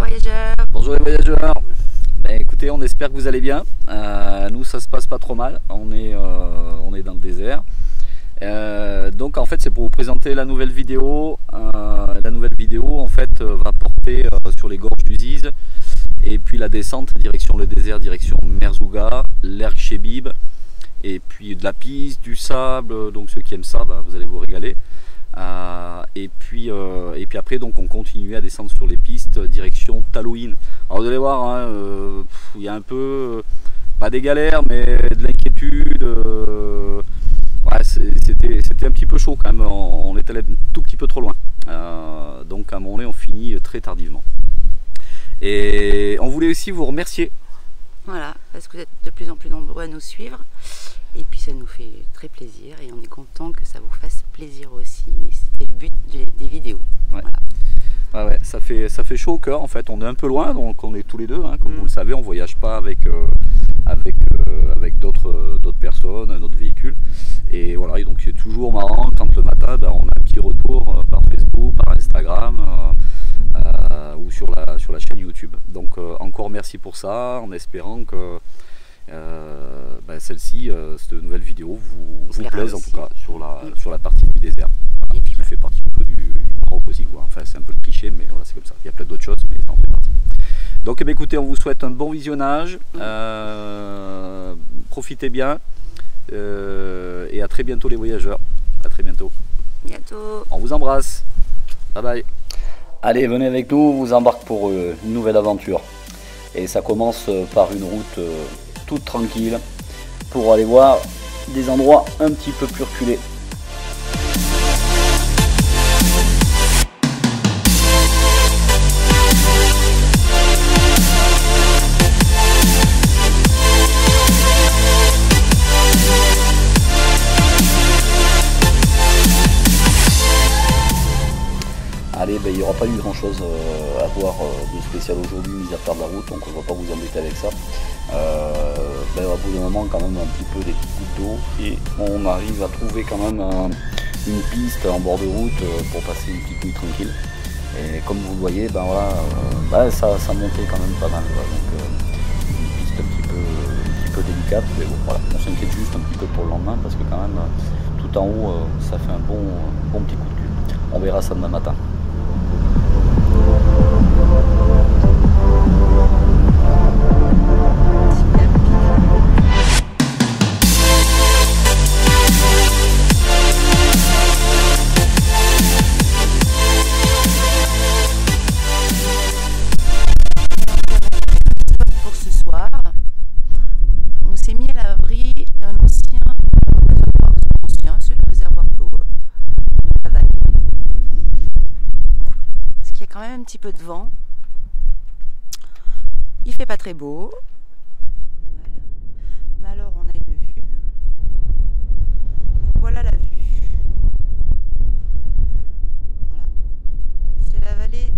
voyageurs. Bonjour les voyageurs. Ben, écoutez, on espère que vous allez bien. Nous, ça se passe pas trop mal. On est dans le désert. Donc en fait, c'est pour vous présenter la nouvelle vidéo. La nouvelle vidéo en fait va porter sur les gorges du Ziz et puis la descente direction le désert, direction Merzouga, l'Erg Chebib, et puis de la piste, du sable. Donc ceux qui aiment ça, vous allez vous régaler. Et puis après donc on continue à descendre sur les pistes direction Talouine. Alors vous allez voir, hein, il y a un peu pas des galères mais de l'inquiétude. Ouais, c'était un petit peu chaud quand même, on est allé un tout petit peu trop loin. Donc à un moment donné on finit très tardivement. Et on voulait aussi vous remercier. Voilà, parce que vous êtes de plus en plus nombreux à nous suivre. Et puis ça nous fait très plaisir et on est content que ça vous fasse plaisir aussi. C'était le but des vidéos. Ouais. Voilà. Ouais, ça fait chaud au cœur en fait. On est un peu loin, donc on est tous les deux, hein, comme vous le savez, on voyage pas avec d'autres personnes, un autre véhicule. Et voilà, et donc c'est toujours marrant quand le matin on a un petit retour par Facebook, par Instagram ou sur la chaîne YouTube. Donc encore merci pour ça, en espérant que celle-ci, cette nouvelle vidéo vous plaise en tout cas sur la partie du désert. Voilà, qui fait partie un peu du Maroc aussi, quoi. Enfin c'est un peu le cliché, mais voilà, c'est comme ça. Il y a plein d'autres choses, mais ça en fait partie. Donc écoutez, on vous souhaite un bon visionnage, profitez bien et à très bientôt les voyageurs. À très bientôt. Bientôt. On vous embrasse. Bye bye. Allez, venez avec nous, on vous embarque pour une nouvelle aventure. Et ça commence par une route toute tranquille pour aller voir des endroits un petit peu plus reculés. Allez, il n'y aura pas eu grand chose à voir de spécial aujourd'hui, mis à part de la route, donc on ne va pas vous embêter avec ça. Au bout d'un moment, quand même, un petit peu des petites gouttes d'eau, et on arrive à trouver quand même une piste en bord de route pour passer une petite nuit tranquille. Et comme vous le voyez, ça montait quand même pas mal. Donc une piste un petit peu délicate, mais bon, voilà, on s'inquiète juste un petit peu pour le lendemain parce que quand même, tout en haut, ça fait un bon petit coup de cul. On verra ça demain matin. Pour ce soir, on s'est mis à l'abri d'un ancien réservoir. C'est le réservoir d'eau de la vallée. Parce qu'il y a quand même un petit peu de vent. Il fait pas très beau. Mais alors on a une vue. Voilà la vue. Voilà. C'est la vallée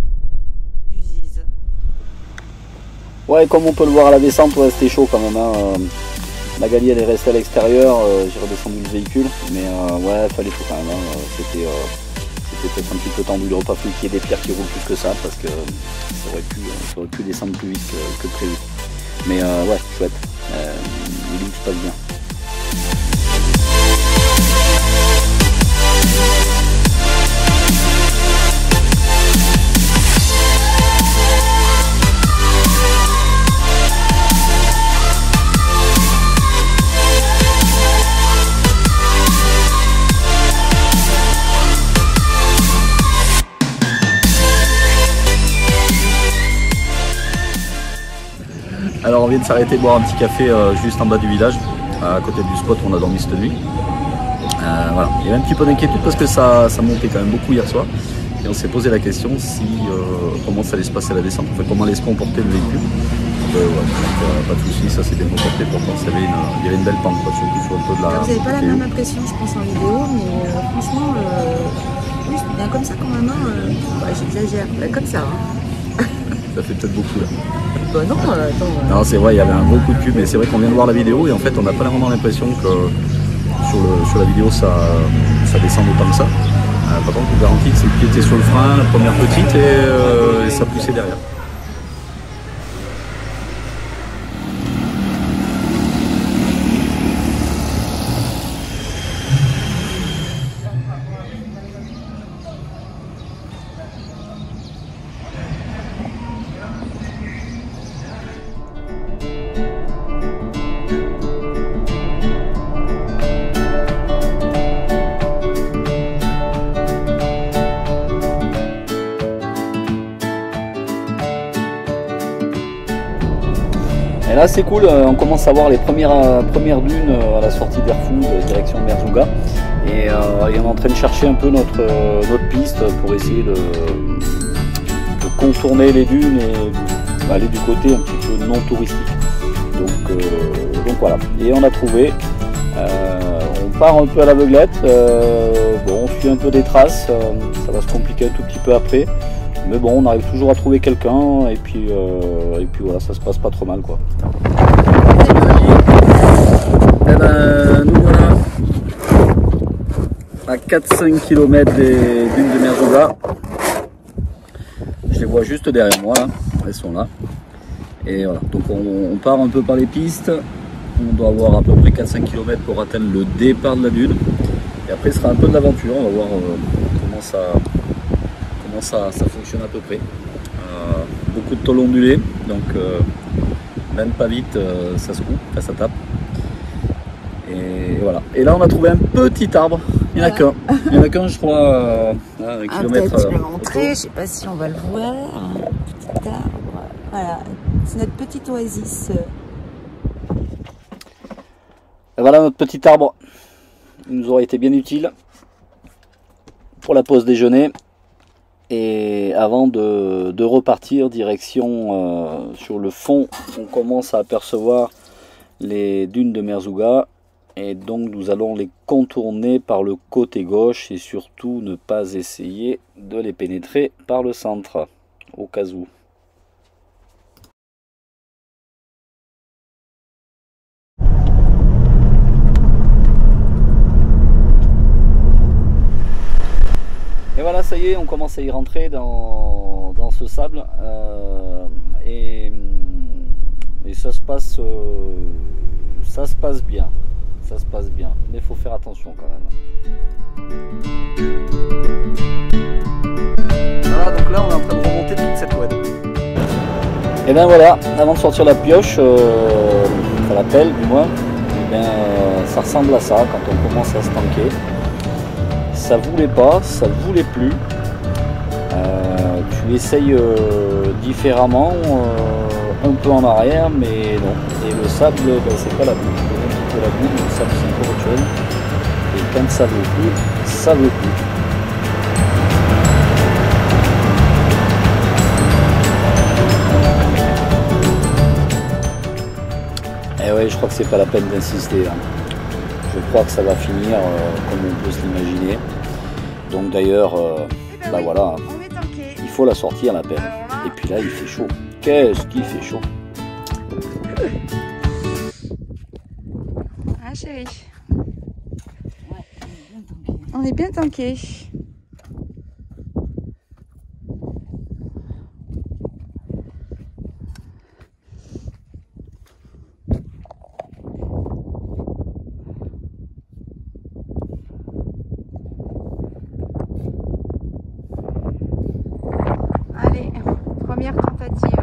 du Ziz. Ouais, comme on peut le voir à la descente, ouais, c'était chaud quand même. Hein. Magali elle est restée à l'extérieur, j'ai redescendu le véhicule, mais ouais, fallait chaud quand même. Hein. C'était peut-être un petit peu tendu, il n'aurait pas fallu qu'il y ait des pierres qui roulent plus que ça, parce que ça aurait pu descendre plus vite que prévu. Mais ouais, chouette, il se passe bien. Alors on vient de s'arrêter boire un petit café juste en bas du village, à côté du spot où on a dormi cette nuit. Voilà. Il y avait un petit peu d'inquiétude parce que ça montait quand même beaucoup hier soir. Et on s'est posé la question comment ça allait se passer à la descente, enfin, comment allait se comporter le véhicule. Ouais, pas de soucis, ça s'est bien comporté. Pourtant il y avait une belle pente, surtout sur un peu de la... Vous n'avez pas la même impression je pense en vidéo, mais franchement, oui, c'est bien comme ça quand même. J'exagère, comme ça. Hein. Ça fait peut-être beaucoup là. Bah non, attends. Non, c'est vrai, il y avait un gros coup de cul, mais c'est vrai qu'on vient de voir la vidéo et en fait on n'a pas vraiment l'impression que sur la vidéo ça descend autant que ça. Par contre, je vous garantis que c'est le pied était sur le frein, la première petite et ça poussait derrière. Et là c'est cool, on commence à voir les premières dunes à la sortie d'Airfood, direction Merzouga. Et on est en train de chercher un peu notre piste pour essayer de contourner les dunes et aller du côté un petit peu non touristique. Donc voilà, et on a trouvé, on part un peu à l'aveuglette, bon, on suit un peu des traces, ça va se compliquer un tout petit peu après, mais bon, on arrive toujours à trouver quelqu'un, et puis voilà, ça se passe pas trop mal quoi. Et ben, nous voilà à 4-5 km des dunes de Merzouga. Je les vois juste derrière moi, là. Elles sont là. Et voilà, donc on part un peu par les pistes. On doit avoir à peu près 4-5 km pour atteindre le départ de la dune. Et après, ce sera un peu de l'aventure. On va voir comment ça fonctionne à peu près. Beaucoup de tôles ondulées, donc même pas vite, ça se coupe, ça tape. Et voilà. Et là, on a trouvé un petit arbre. Il n'y en a qu'un. Il y en a qu'un, je crois, un kilomètre. Peut-être je vais montrer, je ne sais pas si on va le voir. Un petit arbre. Voilà, c'est notre petite oasis. Et voilà notre petit arbre. Il nous aurait été bien utile pour la pause déjeuner. Et avant de repartir, direction sur le fond, on commence à apercevoir les dunes de Merzouga. Et donc nous allons les contourner par le côté gauche et surtout ne pas essayer de les pénétrer par le centre, au cas où. Et voilà, ça y est, on commence à y rentrer dans ce sable et ça se passe bien. Ça se passe bien, mais il faut faire attention quand même. Voilà, donc là on est en train de remonter toute cette oued. Et bien voilà, avant de sortir la pioche, enfin la pelle du moins, ça ressemble à ça quand on commence à se tanker. Ça voulait pas, ça voulait plus. Tu essayes différemment, un peu en arrière, mais non. Et le sable, c'est pas la boue. La boue, le sable c'est encore autre chose. Et quand ça veut plus, ça veut plus. Et ouais, je crois que c'est pas la peine d'insister. Hein. Je crois que ça va finir comme on peut se l'imaginer. Donc d'ailleurs, bah oui, voilà, il faut la sortir la pelle. Et puis là, il fait chaud. Qu'est-ce qu'il fait chaud? Ah chérie, on est bien tanké. Allez, première tentative.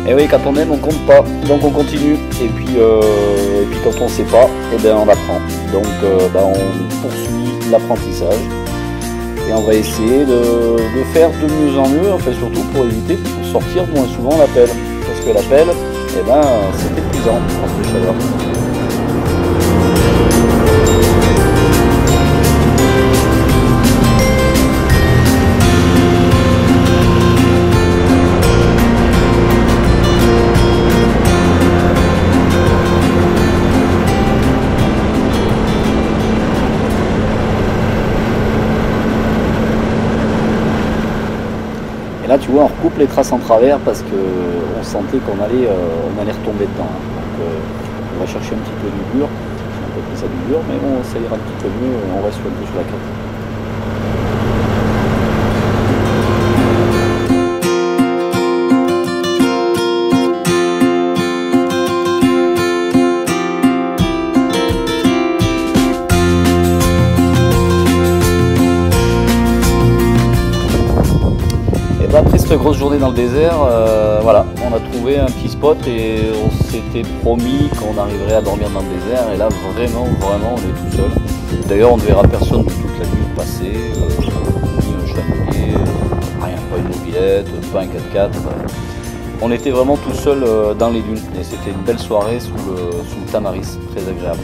Et oui, quand on aime, on compte pas, donc on continue. Et puis quand on sait pas, et ben on apprend. Donc on poursuit l'apprentissage et on va essayer de faire de mieux en mieux, enfin surtout pour éviter de sortir moins souvent la pelle, parce que la pelle, et ben c'est épuisant en plus chaleur. Et là tu vois, on recoupe les traces en travers parce qu'on sentait qu'on allait retomber dedans. Donc on va chercher un petit peu d'usure, on peut appeler ça d'usure, mais bon, ça ira un petit peu mieux, on reste un peu sur la carte. cette grosse journée dans le désert, voilà, on a trouvé un petit spot et on s'était promis qu'on arriverait à dormir dans le désert. Et là, vraiment, on est tout seul. D'ailleurs, on ne verra personne de toute la nuit passer, ni un chandelier, rien, pas une mobilette, pas un 4x4. On était vraiment tout seul dans les dunes et c'était une belle soirée sous le tamaris, très agréable.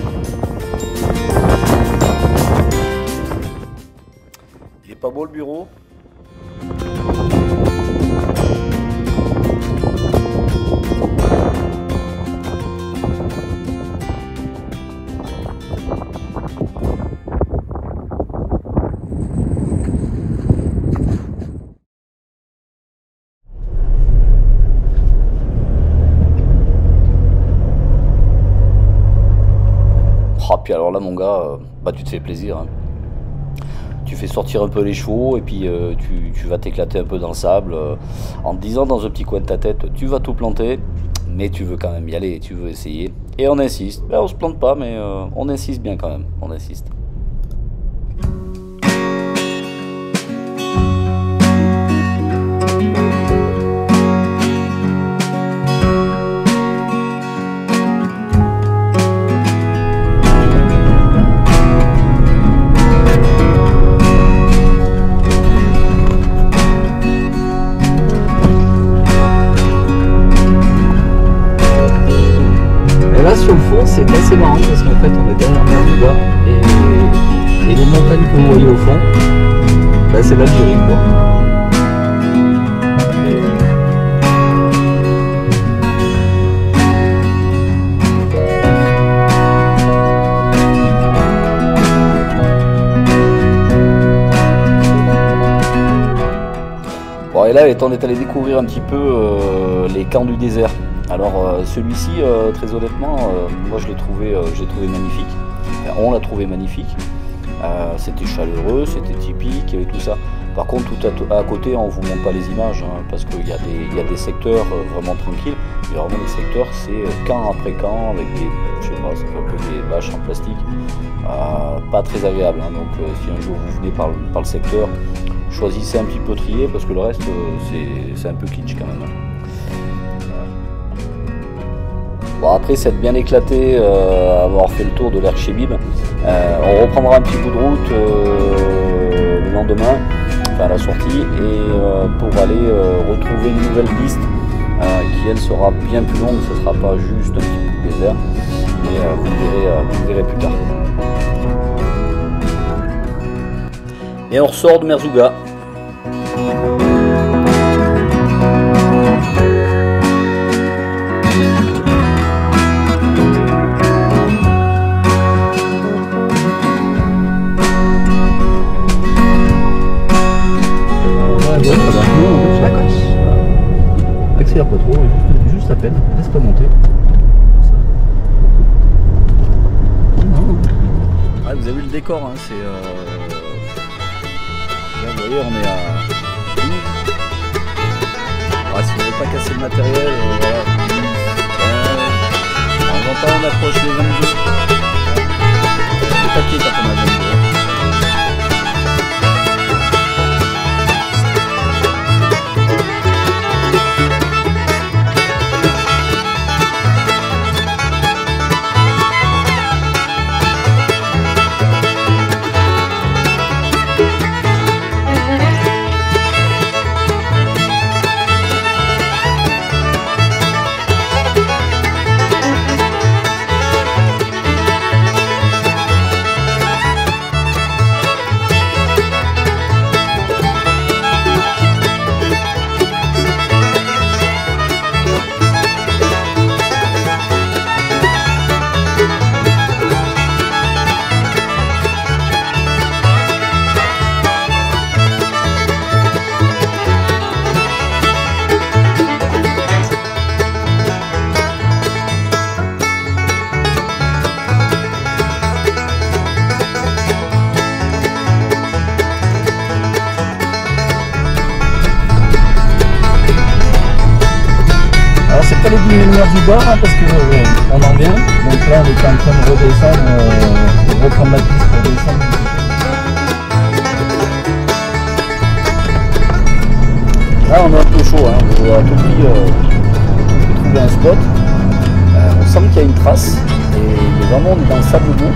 Il est pas beau le bureau? Puis alors là mon gars, tu te fais plaisir, hein. Tu fais sortir un peu les chevaux et puis tu vas t'éclater un peu dans le sable en te disant dans un petit coin de ta tête tu vas tout planter, mais tu veux quand même y aller, tu veux essayer et on insiste. On se plante pas mais on insiste bien quand même, on insiste. Sur le fond, c'est assez marrant parce qu'en fait, on est derrière Merzouga et les montagnes que vous voyez au fond, c'est l'Algérie, quoi. Bon, et là, on est allé découvrir un petit peu les camps du désert. Alors celui-ci, très honnêtement, moi je l'ai trouvé magnifique. Enfin, on l'a trouvé magnifique. C'était chaleureux, c'était typique, il y avait tout ça. Par contre, tout à côté, on ne vous montre pas les images, hein, parce qu'il y a des secteurs vraiment tranquilles. Il y a vraiment des secteurs, c'est camp après camp, avec des, je sais pas, ça fait un peu des bâches en plastique. Pas très agréable, hein, donc si un jour vous venez par le secteur, choisissez un petit peu trié, parce que le reste, c'est un peu kitsch quand même. Hein. Bon, après s'être bien éclaté, avoir fait le tour de l'Erg Chebib, on reprendra un petit bout de route le lendemain, enfin à la sortie, et pour aller retrouver une nouvelle piste qui elle sera bien plus longue. Ce ne sera pas juste un petit bout de désert, mais vous verrez plus tard. Et on ressort de Merzouga. Accélère pas trop, juste à peine, laisse pas monter. Ouais, vous avez vu le décor, hein, c'est là, vous voyez, on est à 12. Ah, si vous n'avez pas cassé le matériel, voilà. En temps, on approche les 22. Le papier quand on a 22. Pas les 10 000 mètres du bord, hein, parce qu'on en vient. Donc là on est en train de redescendre, reprendre la piste pour descendre. Là on a un peu trace. Et vraiment on est dans le sable mou.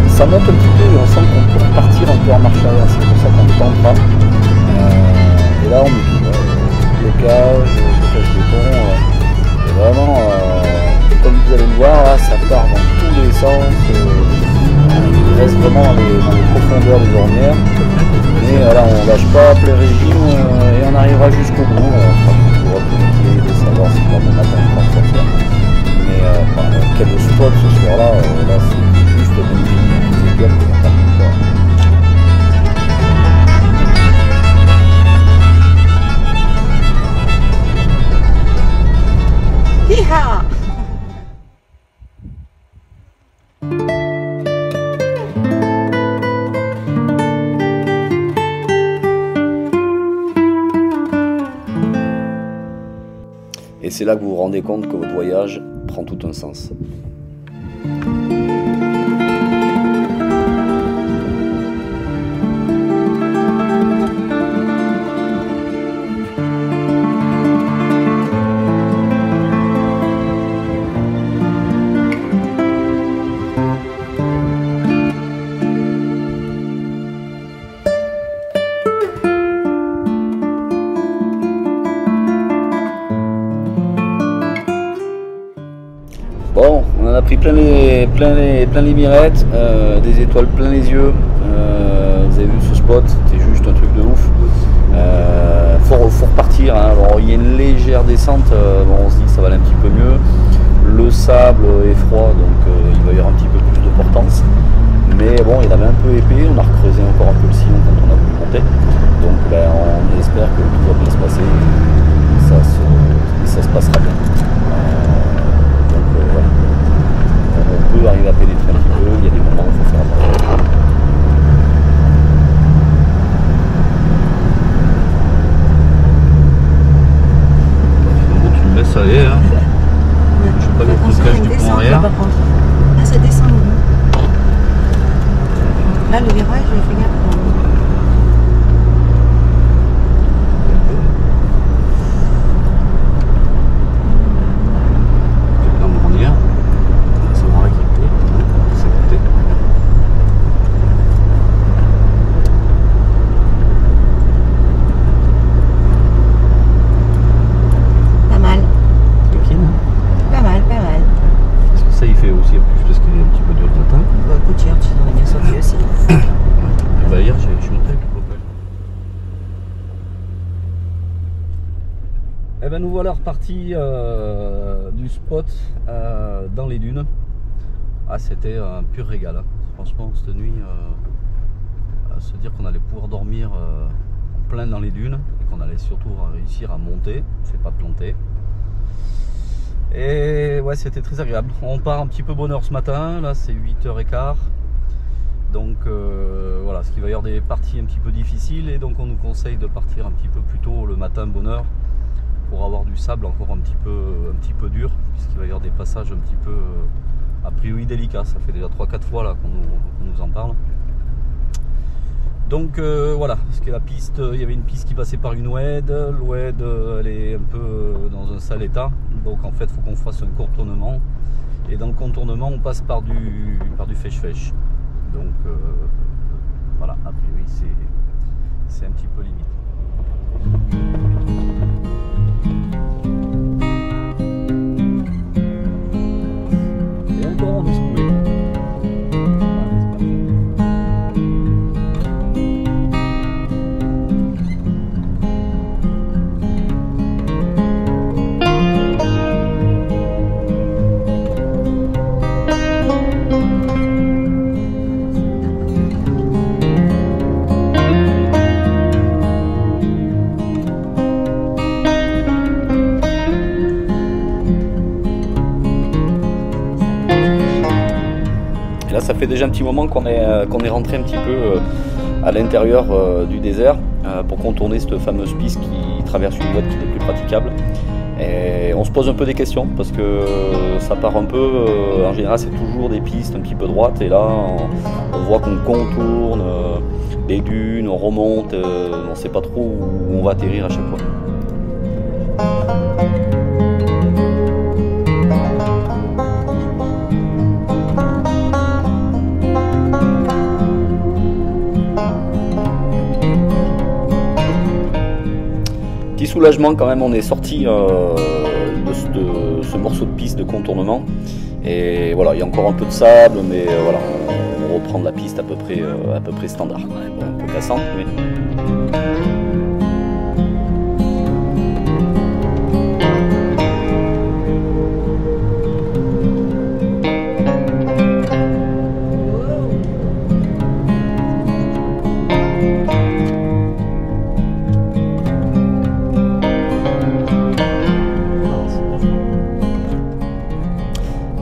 Ça monte un petit peu et on sent qu'on peut repartir un peu en marche arrière. C'est pour ça qu'on est en train. Et là on est tout. Blocage béton. Et vraiment, comme vous allez le voir, là, ça part dans tous les sens. Il reste vraiment dans les profondeurs des ornières. Mais là on lâche pas à plein régime et on arrivera jusqu'au bout. On pourra communiquer de savoir si on attend encore sortir. Mais quel spot ce soir-là, là c'est juste magnifique. C'est égal pour on part tout ça. Hi-ha! Et c'est là que vous vous rendez compte que votre voyage prend tout un sens. Bon, on en a pris plein les mirettes, des étoiles plein les yeux. Vous avez vu ce spot, c'était juste un truc de ouf. Faut repartir, hein. Alors, il y a une légère descente, bon, on se dit que ça va aller un petit peu mieux. Le sable est froid, donc il va y avoir un petit peu plus de portance. Mais bon, il avait un peu épais, on a recreusé encore un peu le sillon quand on a voulu monter. Donc ben, on espère que tout va bien se passer et ça se passera bien. On peut arriver à pénétrer un petit peu, il y a des moments où il faut faire attention. Tu me laisses aller, hein. Je sais pas le blocage du pont arrière. Là, ça descend. Là, le virage, je fais gaffe. Et ben nous voilà repartis du spot dans les dunes. Ah, c'était un pur régal, hein. Franchement cette nuit, se dire qu'on allait pouvoir dormir en plein dans les dunes et qu'on allait surtout réussir à monter, c'est pas planté. Et ouais, c'était très agréable. On part un petit peu bonne heure ce matin, là c'est 8h15. Donc voilà, ce qui va y avoir des parties un petit peu difficiles et donc on nous conseille de partir un petit peu plus tôt le matin bonne heure pour avoir du sable encore un petit peu dur, puisqu'il va y avoir des passages un petit peu a priori délicats. Ça fait déjà 3-4 fois là qu'on nous en parle. Donc voilà, ce qui est la piste, il y avait une piste qui passait par une oued. L'oued elle est un peu dans un sale état, donc en fait il faut qu'on fasse un contournement et dans le contournement on passe par du fèche-fèche. Donc voilà, a priori c'est un petit peu limite. Et encore on est secoué. Là, ça fait déjà un petit moment qu'on est rentré un petit peu à l'intérieur du désert pour contourner cette fameuse piste qui traverse une voie qui n'est plus praticable. Et on se pose un peu des questions parce que ça part un peu, en général c'est toujours des pistes un petit peu droites et là on voit qu'on contourne les dunes, on remonte, on ne sait pas trop où on va atterrir à chaque fois. Petit soulagement quand même, on est sorti de ce morceau de piste de contournement. Et voilà, il y a encore un peu de sable, mais voilà, on reprend de la piste à peu près standard. Bon, un peu cassante, mais...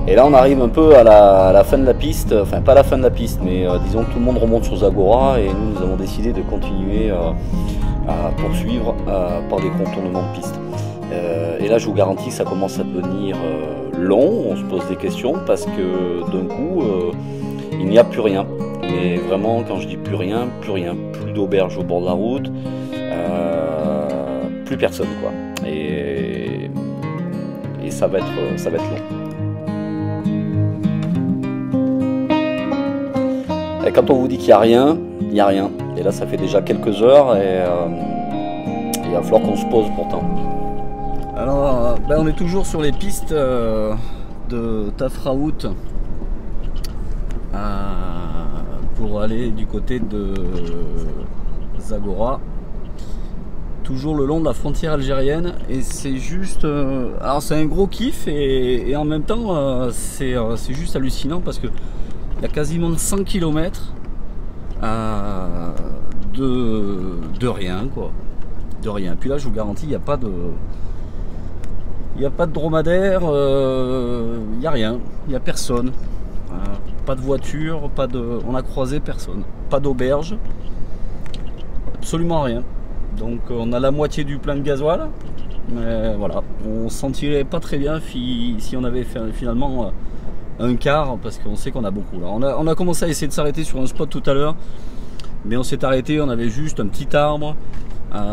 Et là on arrive un peu à la fin de la piste, enfin pas la fin de la piste, mais disons que tout le monde remonte sur Zagora et nous avons décidé de continuer à poursuivre par des contournements de piste. Et là je vous garantis que ça commence à devenir long, on se pose des questions parce que d'un coup il n'y a plus rien. Mais vraiment quand je dis plus rien, plus d'auberge au bord de la route, plus personne quoi. Et ça va être long. Et quand on vous dit qu'il n'y a rien, il n'y a rien. Et là, ça fait déjà quelques heures et il va falloir qu'on se pose pourtant. Alors, on est toujours sur les pistes de Tafraout pour aller du côté de Zagora. Toujours le long de la frontière algérienne. Et c'est juste... alors, c'est un gros kiff et en même temps, c'est juste hallucinant parce que il y a quasiment 100 km de rien quoi, de rien. Puis là je vous garantis il n'y a pas de dromadaire, il n'y a rien, il n'y a personne, pas de voiture, on a croisé personne, pas d'auberge, absolument rien. Donc on a la moitié du plein de gasoil, mais voilà, on se sentirait pas très bien si on avait fait finalement un quart, parce qu'on sait qu'on a beaucoup là. On a commencé à essayer de s'arrêter sur un spot tout à l'heure, mais on s'est arrêté, on avait juste un petit arbre,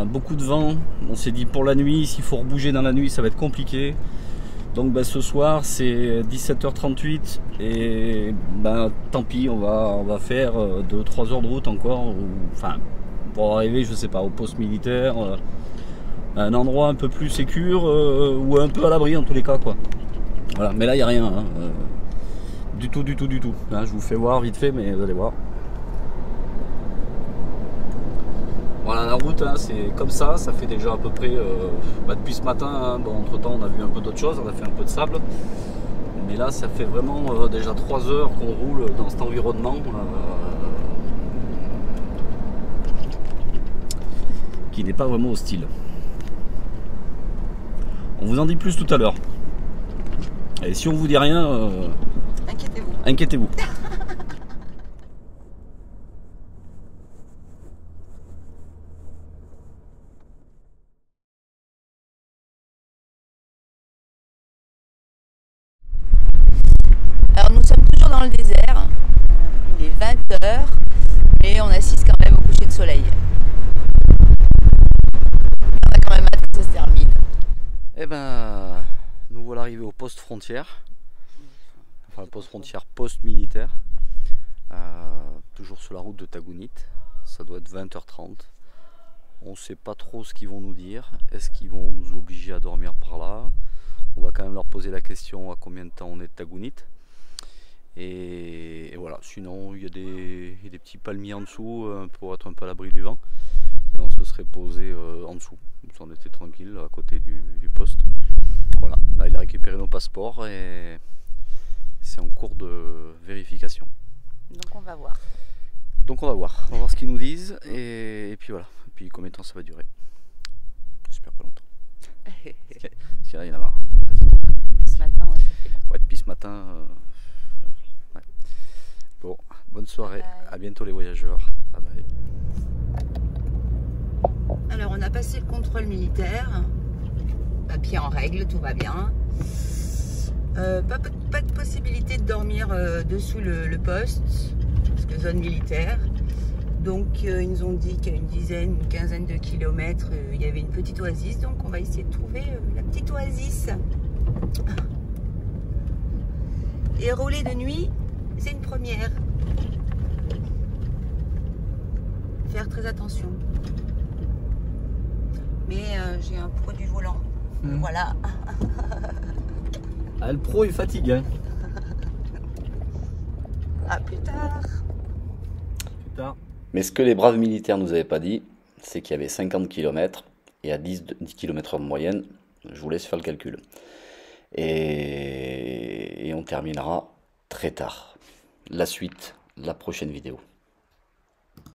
beaucoup de vent. On s'est dit pour la nuit, s'il faut rebouger dans la nuit ça va être compliqué. Donc ce soir c'est 17h38 et tant pis, on va faire 2-3 heures de route encore, enfin pour arriver je sais pas au poste militaire, un endroit un peu plus sécure ou un peu à l'abri en tous les cas quoi. Voilà, mais là il n'y a rien hein. Du tout. Là, je vous fais voir vite fait, mais vous allez voir. Voilà, la route, hein, c'est comme ça. Ça fait déjà à peu près depuis ce matin. Hein, bon, entre temps, on a vu un peu d'autres choses. On a fait un peu de sable. Mais là, ça fait vraiment déjà 3 heures qu'on roule dans cet environnement qui n'est pas vraiment hostile. On vous en dit plus tout à l'heure. Et si on vous dit rien, inquiétez-vous. Alors nous sommes toujours dans le désert, il est 20h et on assiste quand même au coucher de soleil. On a quand même hâte que ça se termine. Eh ben, nous voilà arrivés au poste frontière. Enfin, poste frontière post-militaire, toujours sur la route de Tagounit. Ça doit être 20h30. On ne sait pas trop ce qu'ils vont nous dire. Est-ce qu'ils vont nous obliger à dormir par là? On va quand même leur poser la question à combien de temps on est de Tagounit. Et voilà, sinon il y a des petits palmiers en dessous pour être un peu à l'abri du vent. Et on se serait posé en dessous. On était tranquille à côté du poste. Voilà, là il a récupéré nos passeports et c'est en cours de vérification. Donc on va voir. On va voir ce qu'ils nous disent et puis voilà. Et puis combien de temps ça va durer? J'espère pas longtemps. Parce qu'il y en a marre. Depuis ce matin, ouais, ça fait long. Ouais, depuis ce matin. Ouais. Bon, bonne soirée. Bye. À bientôt les voyageurs. Bye bye. Alors on a passé le contrôle militaire, papier en règle, tout va bien. Pas de possibilité de dormir dessous le poste, parce que zone militaire. Donc ils nous ont dit qu'à une quinzaine de kilomètres, il y avait une petite oasis. Donc on va essayer de trouver la petite oasis. Et rouler de nuit, c'est une première. Faire très attention. mais j'ai un pro du volant. Voilà. Ah, le pro il fatigue. Hein. À plus tard. Plus tard. Mais ce que les braves militaires nous avaient pas dit, c'est qu'il y avait 50 km et à 10 km/h de moyenne, je vous laisse faire le calcul. Et on terminera très tard. La suite, la prochaine vidéo.